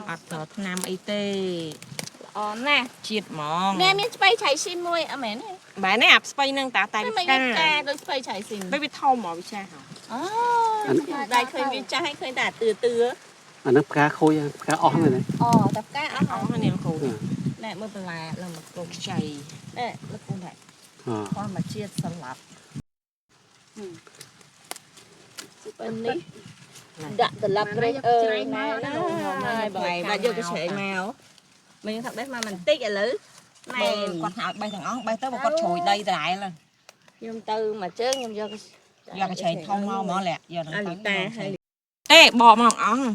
អត់ត្រូវឆ្នាំអីទេ អូណា ជាតិហ្មង ណែមានស្បៃឆៃស៊ីនមួយអមែនទេ បែរនេះអាស្បៃនឹងតាតែវា មិន កា មានការដូចស្បៃឆៃស៊ីន បែរវាធំហ្មងវាចាស់ហ៎ អូដៃឃើញវាចាស់ហើយឃើញតែទឿទឿ អាហ្នឹងផ្កាខូចផ្កាអស់ហ្នឹងណា អូតែផ្កាអស់ អស់ហើយនាងគ្រូ ណែមើលបន្លែលើមកគោ ខ្ចី ណែលើគូណែ អ ធម្មជាតិសម្រាប់ពេលនេះដាក់ត្រឡប់ត្រេកណែហើយបងបាច់យកទៅច្រែកមកមិនថាបេះមកបន្តិចឥឡូវណែ គាត់ថាឲ្យបេះទាំងអស់បេះទៅបើគាត់ជ្រួយដីដដែល ខ្ញុំទៅមួយជើងខ្ញុំយក យកកញ្ឆេងធំមកហ្មងលាក់យកដល់ អាលីតាហើយ ទេបកមកអស់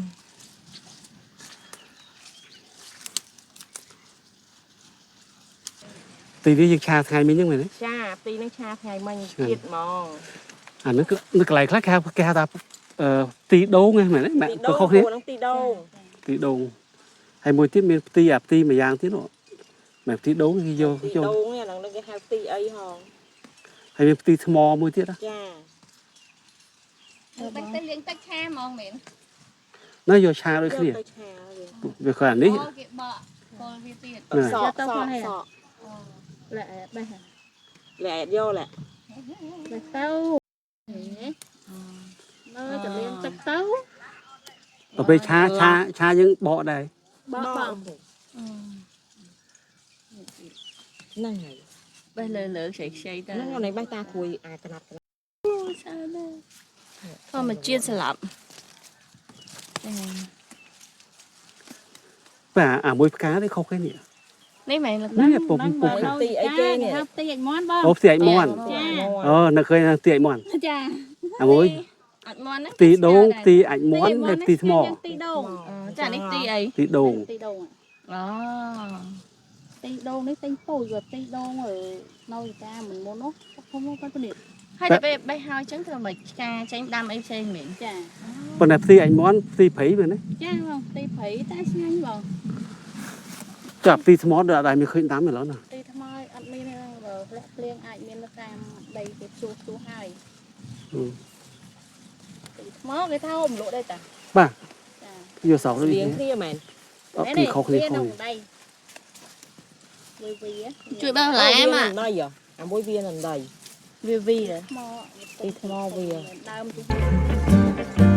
ទីនេះយើងឆាថ្ងៃមិញហ្នឹងមែនទេ ចាទីនឹងឆាថ្ងៃមិញជាតិហ្មង អាហ្នឹងគឺនៅកន្លែងខ្លះគេហៅថាទីដូងហ្នឹងមែនទេម៉ែ ទី ទៅ ដូង ខុសគ្នា នឹងទីដូង ទីដូងហើយមួយទៀតមានផ្ទីអាផ្ទីមួយយ៉ាងទៀតនោះម៉ែផ្ទីដូងគេយក ទី យក ដូងនេះអាហ្នឹងគេហៅទីអីហង ហើយមានផ្ទីថ្មមួយទៀតណា ចា បាច់ទៅលាងទឹកឆាហ្មងមែន នៅយកឆាដូចគ្នា ទៅឆា វាគាត់អានេះ គេបកគល់វាទៀត សក់សក់ លែបេះ លែយកលែ បេះទៅនៅតែលាងទឹកទៅ ទៅពេលឆាយើងបកដែរប ក ហ្នឹងហើយ បេះលើខ្ចីខ្ចីទៅ ហ្នឹងនេះបេះតាគួយអាកណាត់ ធម្មជាតិស្លាប់ បាទអាមួយផ្កានេះខុសគ្នានេះ នេះមែន នេះពុក ទីអីគេនេះ ទីអាចមន់បង អូផ្ទៃមន់អូនៅឃើញផ្ទៃមន់ ចា អាមួយ អត់មន់ណា ទីដូងទីអាចមន់និងទីថ្ម ទីដូងចានេះទីអី ទីដូង ទីដូង អូ ទីដូងនេះទិញពូជទីដូងនៅតាមមុននោះខ្ញុំគាត់ពនិត ហើយតែបេះហើយចឹងធ្វើមិនឆ្កាចេញដាំអីផ្សេងមែន ចា ប៉ុន្តែផ្ទៃអាចមន់ផ្ទៃព្រៃមែនទេ ចាបងទីព្រៃតែឆ្ងាញ់បង ចាប់ទីថ្មដល់តែមានឃើញដាំឥឡូវណា ទីថ្មអត់មានទេបើលាក់ភ្លៀងអាចមាននៅតាមដីគេជួសហើយ ទីថ្មគេថាហូបលក់ដែរតា បាទ ចា យកសោកដូច លៀ នេះ ងគ្នាមែន អត់ពីខុសគ្នា វា ខុស ក្នុងដីវា ជួយបេះបន្លែមក ណៃអាមួយវានឹងដៃ វា ថ្ម ទីថ្មវា ដើមទី